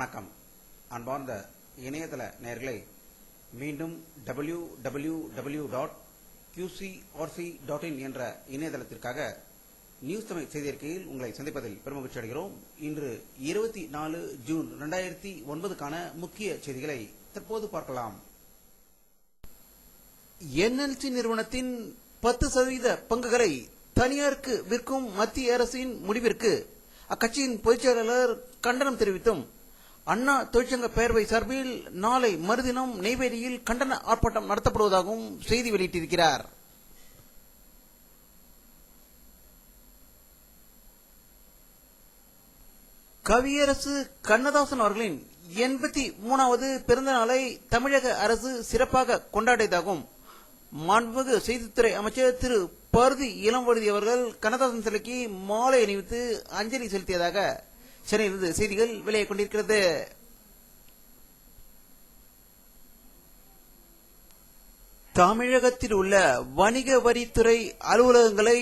வணக்கம். அன்பார்ந்த இணையதள நேயர்களை மீண்டும் www.qcrc.in என்ற இணையதளத்திற்காக நியூஸ் தமிழ் செய்தியறிக்கையில் உங்களை சந்திப்பதில் பெருமகிழ்ச்சி அடைகிறோம். இன்று 24 ஜூன் 2009க்கான முக்கிய செய்திகளை தற்போது பார்க்கலாம். NLC நிறுவனத்தின் 10% பங்குகளை தனியாருக்கு விற்கும் மத்திய அரசின் முடிவிற்கு அக்கட்சியின் பொதுச் செயலாளர் கண்டனம் தெரிவித்தும் அண்ணா தொழிற்சங்க பேரவை சார்பில் நாளை மறுதினம் நெய்வேலியில் கண்டன ஆர்ப்பாட்டம் நடத்தப்படுவதாகவும் செய்தி வெளியிட்டிருக்கிறார். கவியரசு கண்ணதாசன் அவர்களின் 83வது பிறந்த நாளை தமிழக அரசு சிறப்பாக கொண்டாடியதாகவும் மாண்புமிகு செய்தித்துறை அமைச்சர் திரு பருதி இளம்வழுதி அவர்கள் கண்ணதாசன் சிலைக்கு மாலை அணிவித்து அஞ்சலி செலுத்தியதாக சென்னையிலிருந்து செய்திகள் வெளியாகிக் கொண்டிருக்கிறது. தமிழகத்தில் உள்ள வணிக வரித்துறை அலுவலகங்களை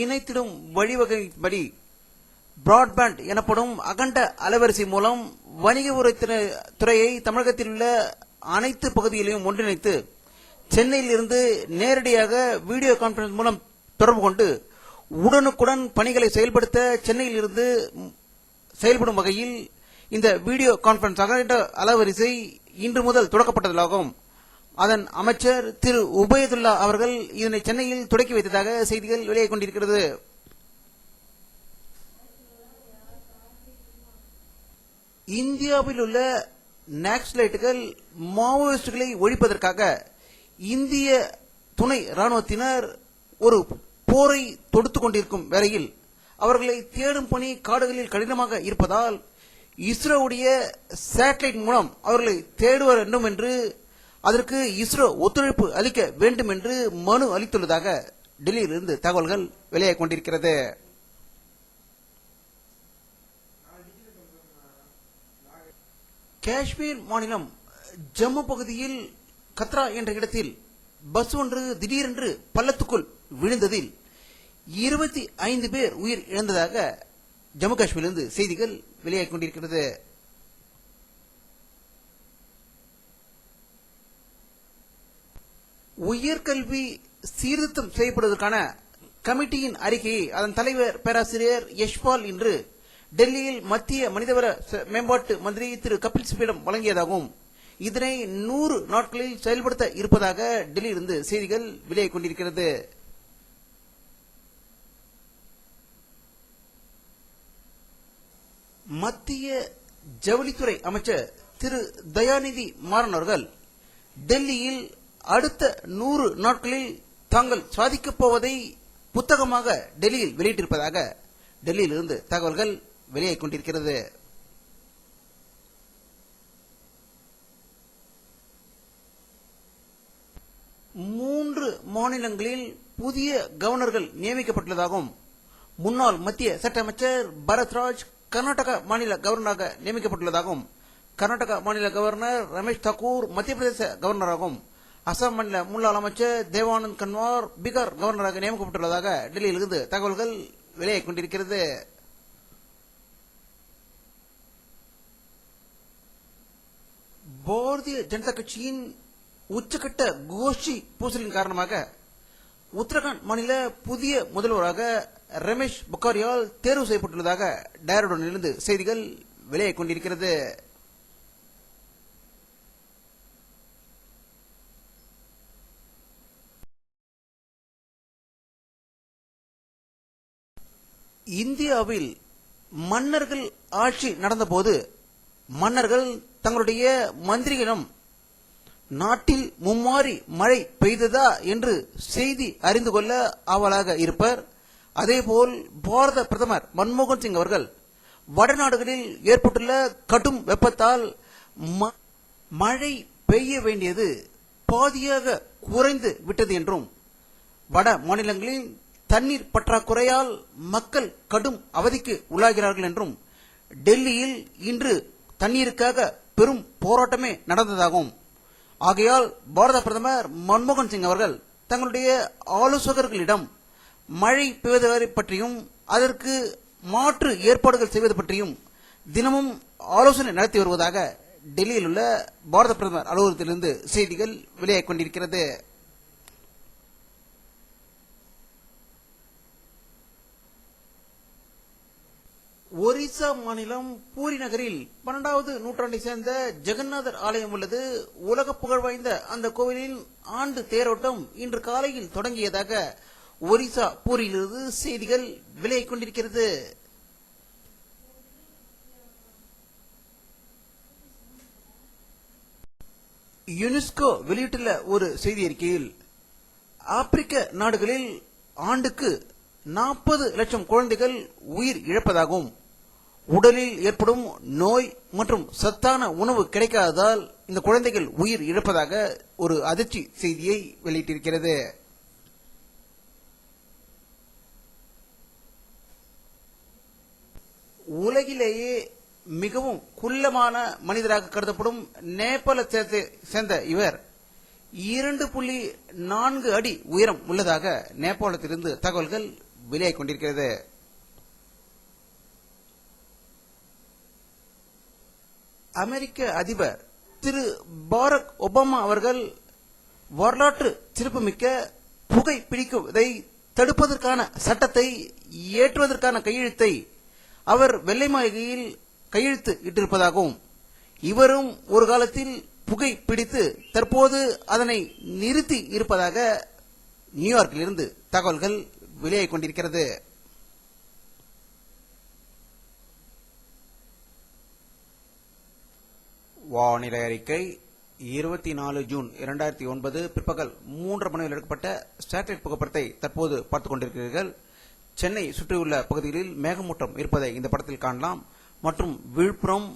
இணைத்திடும் வழிவகைப்படி பிராட்பேண்ட் எனப்படும் அகண்ட அலைவரிசை மூலம் வணிக துறையை தமிழகத்தில் உள்ள அனைத்து பகுதிகளையும் ஒன்றிணைத்து சென்னையில் இருந்து நேரடியாக வீடியோ கான்பரன்ஸ் மூலம் தொடர்பு கொண்டு உடனுக்குடன் பணிகளை செயல்படுத்த சென்னையில் இருந்து செயல்படும் வகையில் இந்த வீடியோ கான்பரன்ஸ் அகண்ட அலைவரிசை இன்று முதல் தொடக்கப்பட்டதாகவும் அதன் அமைச்சர் திரு உபயதுல்லா அவர்கள் இதனை சென்னையில் தொடக்கி வைத்ததாக செய்திகள் வெளியாகிக் கொண்டிருக்கிறது. இந்தியாவில் உள்ள நக்சலைட்டுகள் மாவோயிஸ்டுகளை ஒழிப்பதற்காக இந்திய துணை ராணுவத்தினர் ஒரு போரை தொடுத்துக் கொண்டிருக்கும் வேளையில் அவர்களை தேடும் பணி காடுகளில் கடினமாக இருப்பதால் இஸ்ரோவுடைய சேட்டலைட் மூலம் அவர்களை தேடுவ வேண்டும் என்று அதற்கு இஸ்ரோ ஒத்துழைப்பு அளிக்க வேண்டும் என்று மனு அளித்துள்ளதாக டெல்லியிலிருந்து தகவல்கள் வெளியாகிக் கொண்டிருக்கிறது. காஷ்மீர் மாநிலம் ஜம்மு பகுதியில் கத்ரா என்ற இடத்தில் பஸ் ஒன்று திடீரென்று பள்ளத்துக்குள் விழுந்ததில் 25 பேர் உயிர் இழந்ததாக ஜம்மு காஷ்மீரிலிருந்து செய்திகள் வெளியாகிக் கொண்டிருக்கிறது. உயர்கல்வி சீர்திருத்தம் செய்யப்படுவதற்கான கமிட்டியின் அறிக்கையை அதன் தலைவர் பேராசிரியர் யஷ்பால் இன்று டெல்லியில் மத்திய மனிதவள மேம்பாட்டு மந்திரி திரு கபில் சிபிலிடம் வழங்கியதாகவும் இதனை 100 நாட்களில் செயல்படுத்த இருப்பதாக டெல்லியிலிருந்து செய்திகள் வெளியாகிக் கொண்டிருக்கிறது. மத்திய ஜவுளித்துறை அமைச்சர் திரு தயாநிதி மாறன் அவர்கள் டெல்லியில் அடுத்த 100 நாட்களில் தாங்கள் சாதிக்கப் போவதை புத்தகமாக டெல்லியில் வெளியிட்டிருப்பதாக டெல்லியிலிருந்து தகவல்கள் வெளியாகிக் கொண்டிருக்கிறது. மூன்று மாநிலங்களில் புதிய கவர்னர்கள் நியமிக்கப்பட்டுள்ளதாகவும் முன்னாள் மத்திய சட்ட அமைச்சர் பரத்ராஜ் கர்நாடக மாநில கவர்னராக நியமிக்கப்பட்டுள்ளதாகவும் கர்நாடக மாநில கவர்னர் ரமேஷ் தாக்கூர் மத்திய பிரதேச கவர்னராகவும் அசாம் மாநில முன்னாள் அமைச்சர் தேவானந்த் கன்வார் பீகார் கவர்னராக நியமிக்கப்பட்டுள்ளதாக டெல்லியிலிருந்து தகவல்கள் வெளியாகிக் கொண்டிருக்கிறது. பாரதிய ஜனதா கட்சியின் உச்சகட்ட கோஷ்டி பூசலின் காரணமாக உத்தரகாண்ட் மாநில புதிய முதல்வராக ரமேஷ் பொக்காரியால் தேர்வு செய்யப்பட்டுள்ளதாக டேராடூனிலிருந்து செய்திகள் வெளியாகிக் கொண்டிருக்கிறது. இந்தியாவில் மன்னர்கள் ஆட்சி நடந்தபோது மன்னர்கள் தங்களுடைய மந்திரிகளிடம் நாட்டில் மும்மாறி மழை பெய்ததா என்று செய்தி அறிந்து கொள்ள ஆவலாக இருப்பர். அதேபோல் பாரத பிரதமர் மன்மோகன் சிங் அவர்கள் வடநாடுகளில் ஏற்பட்டுள்ள கடும் வெப்பத்தால் மழை பெய்ய வேண்டியது பாதியாக குறைந்து விட்டது என்றும் வட மாநிலங்களில் தண்ணீர் பற்றாக்குறையால் மக்கள் கடும் அவதிக்கு உள்ளாகிறார்கள் என்றும் டெல்லியில் இன்று தண்ணீருக்காக பெரும் போராட்டமே நடந்ததாகவும் ஆகையால் பாரத பிரதமர் மன்மோகன் சிங் அவர்கள் தங்களுடைய ஆலோசகர்களிடம் மழை பெய்வதை பற்றியும் அதற்கு மாற்று ஏற்பாடுகள் செய்வது பற்றியும் தினமும் ஆலோசனை நடத்தி வருவதாக டெல்லியில் உள்ள பாரத பிரதமர் அலுவலகத்திலிருந்து செய்திகள் வெளியாகிக் கொண்டிருக்கிறது. ஒரிசா மாநிலம் பூரி நகரில் 12வது நூற்றாண்டை சேர்ந்த ஜெகநாதர் ஆலயம் உள்ளது. உலக புகழ் வாய்ந்த அந்த கோவிலின் ஆண்டு தேரோட்டம் இன்று காலையில் தொடங்கியதாக ஒரிசா பூரியிலிருந்து செய்திகள் வெளியாகிக் கொண்டிருக்கிறது. யுனெஸ்கோ வெளியிட்டுள்ள ஒரு செய்தி அறிக்கையில் ஆப்பிரிக்க நாடுகளில் ஆண்டுக்கு 40 லட்சம் குழந்தைகள் உயிர் இழப்பதாகவும், உடலில் ஏற்படும் நோய் மற்றும் சத்தான உணவு கிடைக்காததால் இந்த குழந்தைகள் உயிர் இழப்பதாக ஒரு அதிர்ச்சி செய்தியை வெளியிட்டிருக்கிறது. உலகிலேயே மிகவும் குள்ளமான மனிதராக கருதப்படும் நேபாளத்தை சேர்ந்த இவர் 2.4 அடி உயரம் உள்ளதாக நேபாளத்திலிருந்து தகவல்கள் வெளியாகிக் கொண்டிருக்கிறது. அமெரிக்க அதிபர் திரு பாரக் ஒபாமா அவர்கள் வரலாற்று சிறப்புமிக்க புகை பிடிக்குவதை தடுப்பதற்கான சட்டத்தை ஏற்றுவதற்கான கையெழுத்தை அவர் வெள்ளை மாளிகையில் கையெழுத்து இட்டிருப்பதாகவும், இவரும் ஒரு காலத்தில் புகை பிடித்து தற்போது அதனை நிறுத்தி இருப்பதாக நியூயார்க்கிலிருந்து தகவல்கள் வெளியாகிக் கொண்டிருக்கிறது. வானிலை அறிக்கை 24 ஜூன் 2009 பிற்பகல் 3:30 மணியில் எடுக்கப்பட்ட சேட்டலைட் புகைப்படத்தை தற்போது பார்த்துக் கொண்டிருக்கிறீர்கள். சென்னை சுற்றியுள்ள பகுதிகளில் மேகமூட்டம் இருப்பதை இந்த படத்தில் காணலாம். மற்றும் விழுப்புரம்,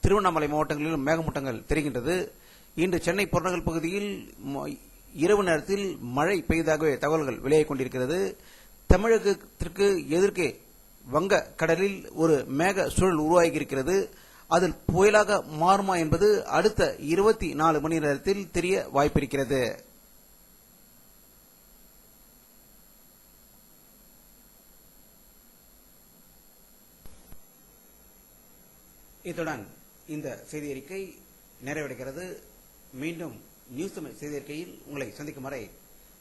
திருவண்ணாமலை மாவட்டங்களிலும் மேகமூட்டங்கள் தெரிகின்றது. இன்று சென்னை புறநகர் பகுதியில் இரவு நேரத்தில் மழை பெய்ததாகவே தகவல்கள் வெளியாகிக் கொண்டிருக்கிறது. தமிழகத்திற்கு எதிர்க்கே வங்க கடலில் ஒரு மேக சூழல் உருவாகியிருக்கிறது. அதில் புயலாக மாறுமா என்பது அடுத்த 24 மணி நேரத்தில் தெரிய வாய்ப்பிருக்கிறது. இத்துடன் இந்த செய்தி அறிக்கை நிறைவடைகிறது. மீண்டும் நியூஸ் தமிழ் செய்தி அறிக்கையில் உங்களை சந்திக்கும் வரை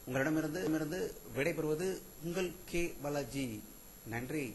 உங்களிடமிருந்து விடைபெறுவது உங்கள் கே பாலாஜி. நன்றி.